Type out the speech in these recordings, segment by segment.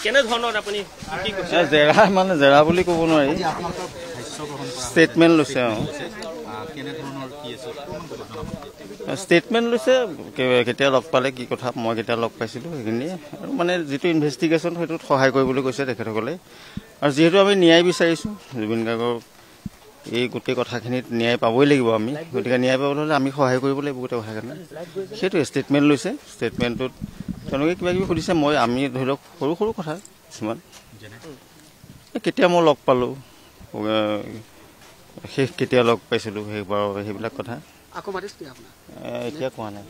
কেনে ধৰণৰ আপুনি কি কৈছে জেৰা মানে জেৰা বুলি ক'ব নোৱাৰি ষ্টেটমেণ্ট লৈছে ষ্টেটমেণ্ট লৈছে কেতিয়া লগ পালে কি কথা মই কেতিয়া লগ পাইছিলোঁ সেইখিনি আৰু মানে যিটো ইনভেষ্টিগেশ্যন সেইটোত সহায় কৰিবলৈ কৈছে তেখেতসকলে আৰু যিহেতু আমি ন্যায় বিচাৰিছোঁ জুবিন গাৰ্গৰ এই গোটেই কথাখিনিত ন্যায় পাবই লাগিব আমি গতিকে ন্যায় পাবলৈ হ'লে আমি সহায় কৰিব লাগিব গোটেই কথাখিনি সেইটোৱে ষ্টেটমেণ্ট লৈছে ষ্টেটমেণ্টটোত তেওঁলোকে কিবা কিবি সুধিছে আমি ধৰি লওক সৰু সৰু কথা কিছুমান কেতিয়া মই লগ পালোঁ শেষ কেতিয়া লগ পাইছিলোঁ সেইবিলাক কথা এতিয়া কোৱা নাই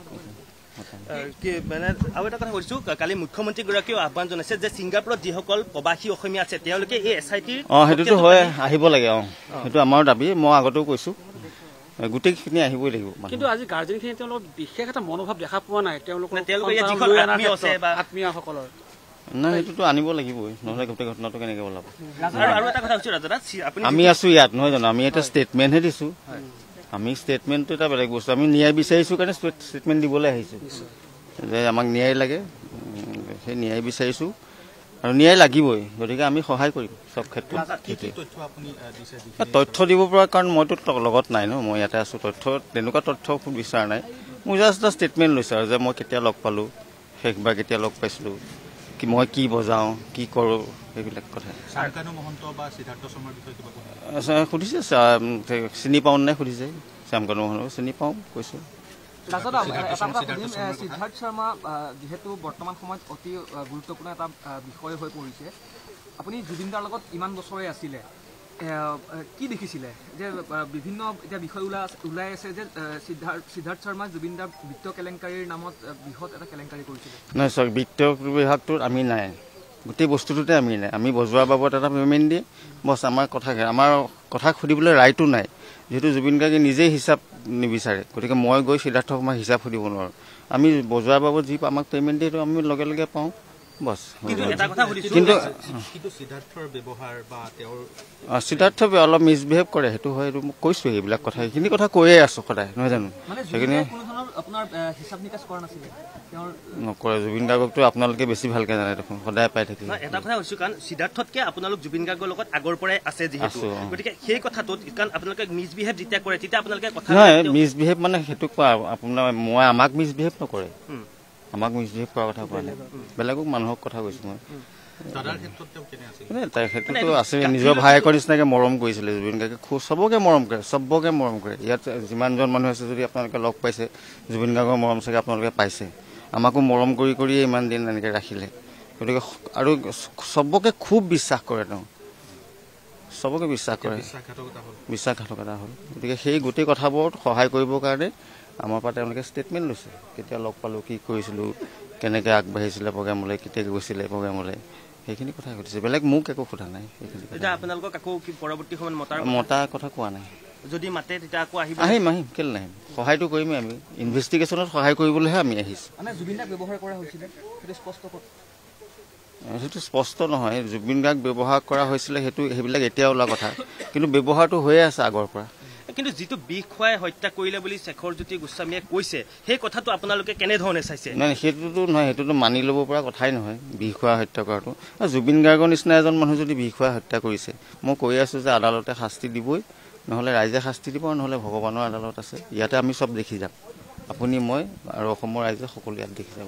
মানে আৰু এটা কথা কৈছোঁ কালি মুখ্যমন্ত্ৰীগৰাকীয়েও আহ্বান জনাইছে যে ছিংগাপুৰত যিসকল প্ৰৱাসী অসমীয়া আছে তেওঁলোকে এই SITৰ সেইটোতো হয় আহিব লাগে সেইটো আমাৰ দাবী মই আগতেও কৈছোঁ গোটেইখিনি আহিবই লাগিব কিন্তু আজি গাৰ্জেনখিনি তেওঁলোকৰ বিশেষ এটা মনোভাৱ দেখা পোৱা নাই তেওঁলোকৰ আত্মীয়সকলৰ নাই সেইটোতো আনিব লাগিবই নহ'লে গোটেই ঘটনাটো কেনেকৈ ওলাব আৰু এটা কথা কৈছোঁ দাদা আমি আছোঁ ইয়াত নহয় জানো আমি এটা ষ্টেটমেণ্টহে দিছোঁ আমি ষ্টেটমেণ্টটো এটা বেলেগ বস্তু আমি ন্যায় বিচাৰিছোঁ কাৰণে ষ্টেটমেণ্ট দিবলৈ আহিছোঁ যে আমাক ন্যায় লাগে সেই ন্যায় বিচাৰিছোঁ আৰু ন্যায় লাগিবই গতিকে আমি সহায় কৰিম চব ক্ষেত্ৰত তথ্য দিব পৰা কাৰণ মইতো লগত নাই ন মই ইয়াতে আছোঁ তেনেকুৱা তথ্য খুব বিচৰা নাই মোৰ জাষ্ট এটা ষ্টেটমেণ্ট লৈছোঁ আৰু যে মই কেতিয়া লগ পালোঁ শেষবাৰ কেতিয়া লগ পাইছিলোঁ মই কি বজাওঁ কি কৰোঁ সেইবিলাক কথা সুধিছে চিনি পাওঁ নাই সুধিছে শ্যামকানু মহন্তক চিনি পাওঁ কৈছোঁ সিদ্ধাৰ্থ শৰ্মা যেহেতু বৰ্তমান সময়ত অতি গুৰুত্বপূৰ্ণ এটা বিষয় হৈ পৰিছে আপুনি জুবিনদাৰ লগত ইমান বছৰে আছিলে কি দেখিছিলে যে বিভিন্ন এতিয়া বিষয় ওলাই আছে যে সিদ্ধাৰ্থ শৰ্মা জুবিনদাৰ বিত্ত কেলেংকাৰীৰ নামত বৃহৎ এটা কেলেংকাৰী কৰিছিলে নাই চাওক বিত্ত বিভাগটোত আমি নাই গোটেই বস্তুটোতে আমি নাই আমি বজোৱাৰ বাবদ এটা পে'মেণ্ট দিয়ে বছ আমাৰ কথা সুধিবলৈ ৰাইটো নাই যিহেতু জুবিন গাৰ্গে নিজেই হিচাপ নিবিচাৰে গতিকে মই গৈ সিদ্ধাৰ্থ শৰ্মাক হিচাপ সুধিব নোৱাৰোঁ আমি বজোৱাৰ বাবদ যি আমাক পে'মেণ্ট দিয়ে আমি লগে লগে পাওঁ বছ কিন্তু সিদ্ধাৰ্থ অলপ মিছবিহেভ কৰে সেইটো হয় এইটো মোক কৈছোঁ সেইবিলাক কথা সেইখিনি কথা কৈয়ে আছোঁ সদায় নহয় জানো সেইখিনি নকৰে জুবিন গাৰ্গকতো আপোনালোকে বেছি ভালকৈ জানে দেখোন সদায় পাই থাকিব এটা কথা কৈছোঁ কাৰণ সিদ্ধাৰ্থতকৈ আপোনালোক জুবিন গাৰ্গৰ লগত আগৰ পৰাই আছে যিহেতু গতিকে সেই কথাটোত কাৰণ আপোনালোকে মিছবিহেভ যেতিয়া কৰে তেতিয়া আপোনালোকে কথা নহয় মিছবিহেভ মানে সেইটো কোৱা আপোনাৰ মই আমাক মিছবিহেভ নকৰে আমাক মিছবিহেভ কৰাৰ কথা কোৱা নাই বেলেগক মানুহক কথা কৈছোঁ মই তাৰ ক্ষেত্ৰতো আছে নিজৰ ভায়েকৰ নিচিনাকৈ মৰম কৰিছিলে জুবিন গাৰ্গে চবকে মৰম কৰে ইয়াত যিমানজন মানুহ আছে যদি আপোনালোকে লগ পাইছে জুবিন গাৰ্গৰ মৰম চাগে আপোনালোকে পাইছে আমাকো মৰম কৰিয়ে ইমান দিন এনেকৈ ৰাখিলে গতিকে আৰু চবকে খুব বিশ্বাস কৰে তেওঁ চবকে বিশ্বাস কৰে বিশ্বাসঘাতকতা হ'ল গতিকে সেই গোটেই কথাবোৰত সহায় কৰিবৰ কাৰণে আমাৰ পৰা তেওঁলোকে ষ্টেটমেণ্ট লৈছে কেতিয়া লগ পালোঁ কি কৰিছিলোঁ কেনেকৈ আগবাঢ়িছিলে প্ৰগ্ৰেমলৈ কেতিয়া গৈছিলে প্ৰগ্ৰেমলৈ সেইখিনি কথা সুধিছে বেলেগ মোক একো সোধা নাই সেইখিনি আপোনালোকক আকৌ পৰৱৰ্তী সময়ত মতা কথা কোৱা নাই যদি মাতে তেতিয়া আকৌ আহিম কেলৈ নাহিম সহায়টো কৰিমেই আমি ইনভেষ্টিগেশ্যনত সহায় কৰিবলৈহে আমি আহিছোঁ সেইটো স্পষ্ট নহয় জুবিন গাৰ্গ ব্যৱহাৰ কৰা হৈছিলে সেইবিলাক এতিয়া ওলোৱা কথা কিন্তু ব্যৱহাৰটো হৈয়ে আছে আগৰ পৰা কিন্তু যিটো বিষ খুৱাই হত্যা কৰিলে বুলি শেখৰজ্যোতি গোস্বামীয়ে কৈছে সেই কথাটো আপোনালোকে কেনেধৰণে চাইছে নাই সেইটোতো নহয় সেইটোতো মানি ল'ব পৰা কথাই নহয় বিষ খুৱাই হত্যা কৰাটো জুবিন গাৰ্গৰ নিচিনা এজন মানুহ যদি বিষ খুৱাই হত্যা কৰিছে মই কৈ আছোঁ যে আদালতে শাস্তি দিবই নহ'লে ৰাইজে শাস্তি দিব নহ'লে ভগৱানৰ আদালত আছে ইয়াতে আমি চব দেখি যাম আপুনি মই আৰু অসমৰ ৰাইজে সকলো ইয়াত দেখি যাব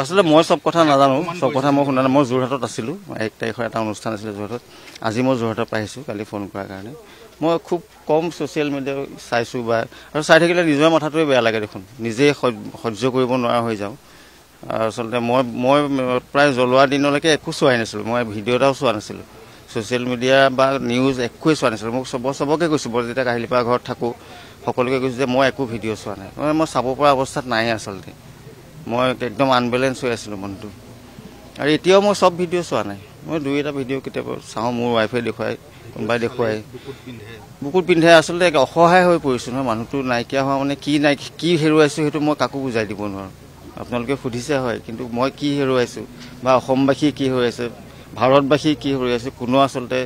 আচলতে মই চব কথা নাজানো চব কথা মই শুনা নাই মই যোৰহাটত আছিলোঁ 1 তাৰিখৰ এটা অনুষ্ঠান আছিলে যোৰহাটত আজি মই যোৰহাটত আহিছোঁ কালি ফোন কৰাৰ কাৰণে মই খুব কম ছ'চিয়েল মিডিয়া চাইছোঁ আৰু চাই থাকিলে নিজৰ মাথাটোৱে বেয়া লাগে দেখোন নিজেই সহ্য কৰিব নোৱাৰা হৈ যাওঁ আচলতে মই প্ৰায় জ্বলোৱা দিনলৈকে একো চোৱাই নাছিলোঁ মই ভিডিঅ' এটাও চোৱা নাছিলোঁ ছ'চিয়েল মিডিয়া বা নিউজ একোৱেই চোৱা নাছিলোঁ মোক চবকে কৈছোঁ মই যেতিয়া কাহিলীপাৰা ঘৰত থাকোঁ সকলোকে কৈছোঁ যে মই একো ভিডিঅ' চোৱা নাই মই চাব পৰা অৱস্থাত নাই আচলতে মই একদম আনবেলেঞ্চ হৈ আছিলোঁ মনটো আৰু এতিয়াও মই চব ভিডিঅ' চোৱা নাই মই 2-এটা ভিডিঅ' কেতিয়াবা চাওঁ মোৰ ৱাইফে দেখুৱাই কোনোবাই দেখুৱাই বুকুত পিন্ধে আচলতে অসহায় হৈ পৰিছোঁ নহয় মানুহটো নাইকিয়া হোৱা মানে কি হেৰুৱাইছোঁ সেইটো মই কাকো বুজাই দিব নোৱাৰোঁ আপোনালোকে সুধিছে হয় কিন্তু মই কি হেৰুৱাইছোঁ বা অসমবাসী কি হৈ আছে ভাৰতবাসী কি হৈ আছে কোনো আচলতে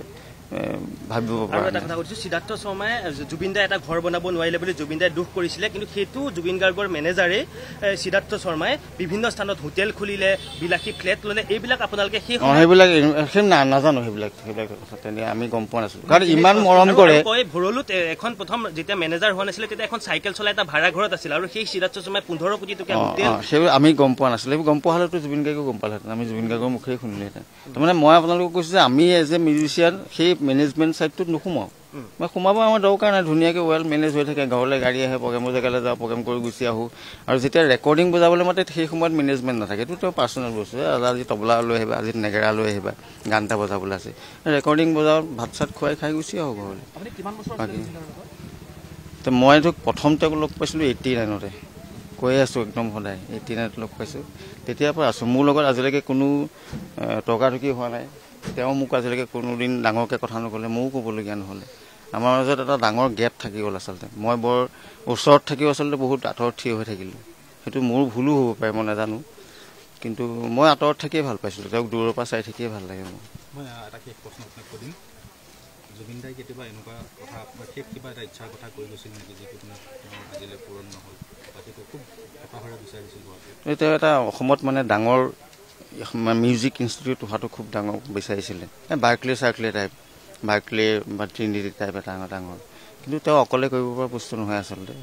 ভাবিব আৰু পৰা এটা কথা কৈছোঁ, সিদ্ধাৰ্থ শৰ্মাই জুবিন দাই এটা ঘৰ বনাব নোৱাৰিলে বুলি জুবিন দাই দুখ কৰিছিলে, কিন্তু সেইটো জুবিন গাৰ্গৰ মেনেজাৰে সিদ্ধাৰ্থ শৰ্মাই বিভিন্ন স্থানত হোটেল খুলিলে, বিলাসী ফ্লেট ল'লে, এইবিলাক আপোনালোকে সেইবিলাক নাজানো, সেইবিলাক কথা তেনে আমি গম পোৱা নাছিলোঁ, কাৰণ ইমান মৰম কৰে। ভৰলুত এখন প্ৰথম যেতিয়া মেনেজাৰ হোৱা নাছিলে তেতিয়া এখন চাইকেল চলাই এটা ভাড়া ঘৰত আছিল, আৰু সেই সিদ্ধাৰ্থ শৰ্মাই 15 কোটি টকীয়া হোটেল, সেইবোৰ আমি গম পোৱা নাছিলোঁ। সেইবোৰ গম পোৱা হ'লেতো জুবিন গাৰ্গেও গম পালেহেঁতেন, আমি জুবিন গাৰ্গৰ মুখেই শুনিলেহেঁতেন। তাৰমানে মই আপোনালোকক কৈছোঁ যে আমি এজ এ মিউজিচিয়ান সেই মেনেজমেণ্ট চাইডটোত নোসোমাওঁ, মই সোমাব আমাৰ দৰকাৰ নাই, ধুনীয়াকৈ ৱেল মেনেজ হৈ থাকে, ঘৰলৈ গাড়ী আহে, প্ৰগ্ৰেমৰ জেগালৈ যাওঁ, প্ৰগ্ৰেম কৰি গুচি আহোঁ। আৰু যেতিয়া ৰেকৰ্ডিং বজাবলৈ মাতে সেই সময়ত মেনেজমেণ্ট নাথাকে, এইটো তেওঁ পাৰ্চনেল বস্তু, আজি তবলা লৈ আহিবা, আজি নেগেৰা লৈ আহিবা, গান এটা বজাবলৈ আছে, ৰেকৰ্ডিং বজাওঁ, ভাত চাত খুৱাই খাই গুচি আহোঁ ঘৰলৈ। মইতো প্ৰথম তেওঁক লগ পাইছিলোঁ 89তে, কৈ আছোঁ একদম সদায় 89ত লগ পাইছোঁ, তেতিয়াৰ পৰা আছোঁ। মোৰ লগত আজিলৈকে কোনো তৰ্কাতৰ্কি হোৱা নাই, তেওঁ মোক আজিলৈকে কোনোদিন ডাঙৰকৈ কথা নক'লে, ময়ো ক'বলগীয়া নহ'লে। আমাৰ মাজত এটা ডাঙৰ গেপ থাকি গ'ল আচলতে, মই বৰ ওচৰত থাকিও আচলতে বহুত আঁতৰত থিয় হৈ থাকিলোঁ, সেইটো মোৰ ভুলো হ'ব পাৰে, মই নাজানো, কিন্তু মই আঁতৰত থাকিয়ে ভাল পাইছিলোঁ, তেওঁক দূৰৰ পৰা চাই থাকিয়ে ভাল লাগে মোৰ। মই এটা শেষ প্ৰশ্ন আপোনাক সুধিম, জুবিন দাই কেতিয়াবা এনেকুৱা কথা শেষ কিবা এটা ইচ্ছাৰ কথা কৈ গৈছিল নেকি, যিটো তেওঁ আজিলৈ পূৰণ নহ'ল, বা সেইটো খুব হেঁপাহেৰে বিচাৰিছিল? তেওঁ এটা অসমত মানে ডাঙৰ মিউজিক ইনষ্টিটিউট হোৱাটো খুব ডাঙৰ বিচাৰিছিলে, বাৰ্কলে চাৰ্কলে টাইপ, বাৰ্কলে বা ট্ৰিনিটি টাইপ এটা ডাঙৰ, কিন্তু তেওঁ অকলে কৰিব পৰা বস্তু নহয় আচলতে,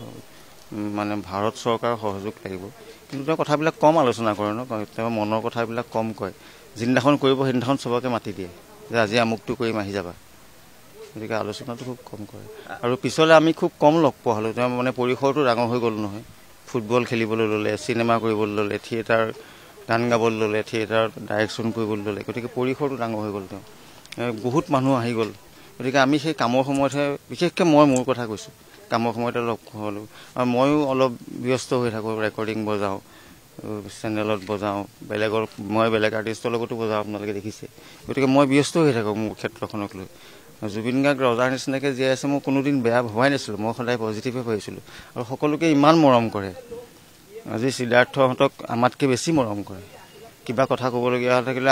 মানে ভাৰত চৰকাৰৰ সহযোগ লাগিব। কিন্তু তেওঁ কথাবিলাক কম আলোচনা কৰে ন, তেওঁ মনৰ কথাবিলাক কম কয়, যিদিনাখন কৰিব সেইদিনাখন চবকে মাতি দিয়ে যে আজি আমুকটো কৰিম আহি যাবা, গতিকে আলোচনাটো খুব কম কৰে। আৰু পিছলৈ আমি খুব কম লগ পোৱা হ'লোঁ, তেওঁ মানে পৰিসৰটো ডাঙৰ হৈ গ'ল নহয়, ফুটবল খেলিবলৈ ল'লে, চিনেমা কৰিবলৈ ল'লে, থিয়েটাৰ গান গাবলৈ ল'লে, থিয়েটাৰ ডাইৰেকশ্যন কৰিবলৈ ল'লে, গতিকে পৰিসৰটো ডাঙৰ হৈ গ'ল, তেওঁ বহুত মানুহ আহি গ'ল, গতিকে আমি সেই কামৰ সময়তহে, বিশেষকৈ মই মোৰ কথা কৈছোঁ, কামৰ সময়তে লগ হ'লোঁ। আৰু ময়ো অলপ ব্যস্ত হৈ থাকোঁ, ৰেকৰ্ডিং বজাওঁ, চেনেলত বজাওঁ, মই বেলেগ আৰ্টিষ্টৰ লগতো বজাওঁ, আপোনালোকে দেখিছে, গতিকে মই ব্যস্ত হৈ থাকোঁ মোৰ ক্ষেত্ৰখনক লৈ। জুবিন গাৰ্গ ৰজাৰ নিচিনাকৈ জীয়াই আছে, মই কোনোদিন বেয়া ভবাই নাছিলোঁ, মই সদায় পজিটিভে ভাবিছিলোঁ, আৰু সকলোকে ইমান মৰম কৰে, আজি সিদ্ধাৰ্থহঁতক আমাতকৈ বেছি মৰম কৰে, কিবা কথা ক'বলগীয়া থাকিলে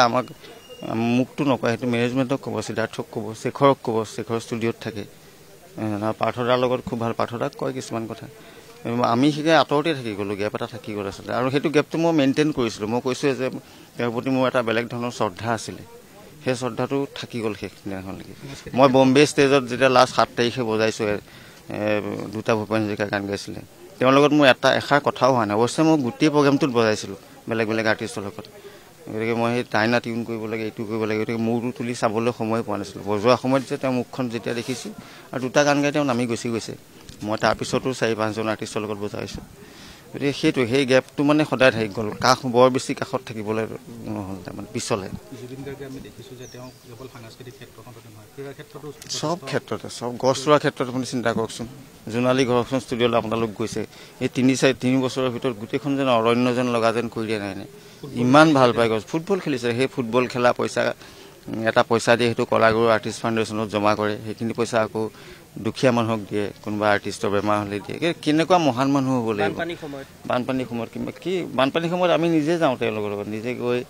মোকতো নকয়, সেইটো মেনেজমেণ্টক ক'ব, সিদ্ধাৰ্থক ক'ব, শেখৰক ক'ব, শেখৰ ষ্টুডিঅ'ত থাকে, পাৰ্থদাৰ লগত খুব ভাল, পাৰ্থদাক কয় কিছুমান কথা, আমি শিকাই আঁতৰতে থাকি গ'লোঁ, গেপ এটা থাকি গ'ল আচলতে, আৰু সেইটো গেপটো মই মেইনটেইন কৰিছিলোঁ। মই কৈছোঁ যে তেওঁৰ প্ৰতি মোৰ এটা বেলেগ ধৰণৰ শ্ৰদ্ধা আছিলে, সেই শ্ৰদ্ধাটো থাকি গ'ল সেইদিনাখনলৈকে। মই বম্বে ষ্টেজত যেতিয়া লাষ্ট 7 তাৰিখে বজাইছোঁ, দুটা ভূপেন হাজৰিকা গান গাইছিলে, তেওঁৰ লগত মোৰ এষাৰ কথাও হোৱা নাই, অৱশ্যে মই গোটেই প্ৰগ্ৰেমটোত বজাইছিলোঁ বেলেগ বেলেগ আৰ্টিষ্টৰ লগত, গতিকে মই সেই টাইনা টিউন কৰিব লাগে, এইটো কৰিব লাগে, গতিকে মূৰটো তুলি চাবলৈ সময় পোৱা নাছিলোঁ। বজোৱা সময়ত যে তেওঁ মুখখন যেতিয়া দেখিছোঁ, আৰু দুটা গান গাই তেওঁ নামি গুচি গৈছে, মই তাৰপিছতো 4-5জন আৰ্টিষ্টৰ লগত বজাইছোঁ, গতিকে সেই গেপটো মানে সদায় থাকি গ'ল, বৰ বেছি কাষত থাকিবলৈ নহ'ল, তাৰমানে পিছলৈ। জুবিন গাৰ্গে আমি দেখিছোঁ যে তেওঁ কেৱল সাংস্কৃতিক ক্ষেত্ৰখনতে নহয়, ক্ৰীড়া ক্ষেত্ৰতো, চব ক্ষেত্ৰতে, চব গছ ৰোৱাৰ ক্ষেত্ৰত আপুনি চিন্তা কৰকচোন, জোনালী ঘৰখন ষ্টুডিঅ'লৈ আপোনালোক গৈছে, এই 3 বছৰৰ ভিতৰত গোটেইখন যেন অৰণ্য যেন লগা যেন কৰি দিয়া নাই, ইমান ভাল পাই গছ। ফুটবল খেলিছে, সেই ফুটবল খেলা পইচা দিয়ে, সেইটো কলাগুৰু আৰ্টিষ্ট ফাউণ্ডেশ্যনত জমা কৰে, সেইখিনি পইচা আকৌ দুখীয়া মানুহক দিয়ে, কোনোবা আৰ্টিষ্টৰ বেমাৰ হ'লে দিয়ে, কেনেকুৱা মহান মানুহ হ'ব লাগিব। বানপানীৰ সময়ত বানপানীৰ সময়ত আমি নিজে যাওঁ তেওঁলোকৰ লগত, নিজে গৈ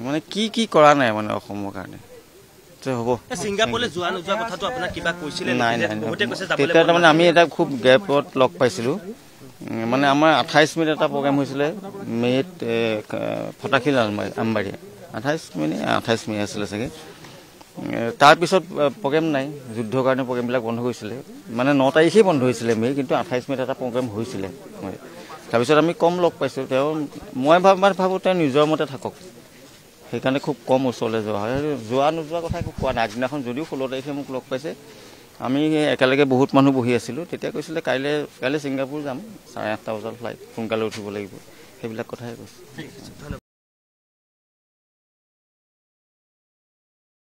মানে কি কৰা নাই মানে অসমৰ কাৰণে। হ'ব, নাই তেতিয়া তাৰমানে আমি এটা খুব গেপত লগ পাইছিলোঁ, মানে আমাৰ 28 মে'ত এটা প্ৰগ্ৰেম হৈছিলে, মে'ত ফটাখিল আমবাৰী, 28 মে' আছিলে চাগে, তাৰপিছত প্ৰগ্ৰেম নাই, যুদ্ধৰ কাৰণে প্ৰগ্ৰেমবিলাক বন্ধ হৈছিলে, মানে 9 তাৰিখেই বন্ধ হৈছিলে মে', কিন্তু 28 মে'ত এটা প্ৰগ্ৰেম হৈছিলে। তাৰপিছত আমি কম লগ পাইছোঁ, মই ভাবোঁ তেওঁ নিজৰ মতে থাকক, সেইকাৰণে খুব কম ওচৰলৈ যোৱা হয়, যোৱা নোযোৱা কথা একো কোৱা নাই। আগদিনাখন যদিও 16 তাৰিখে মোক লগ পাইছে, আমি একেলগে বহুত মানুহ বহি আছিলোঁ, তেতিয়া কৈছিলে কাইলৈ ছিংগাপুৰ যাম, 8:30 বজাত ফ্লাইট, সোনকালে উঠিব লাগিব, সেইবিলাক কথাই কৈছোঁ।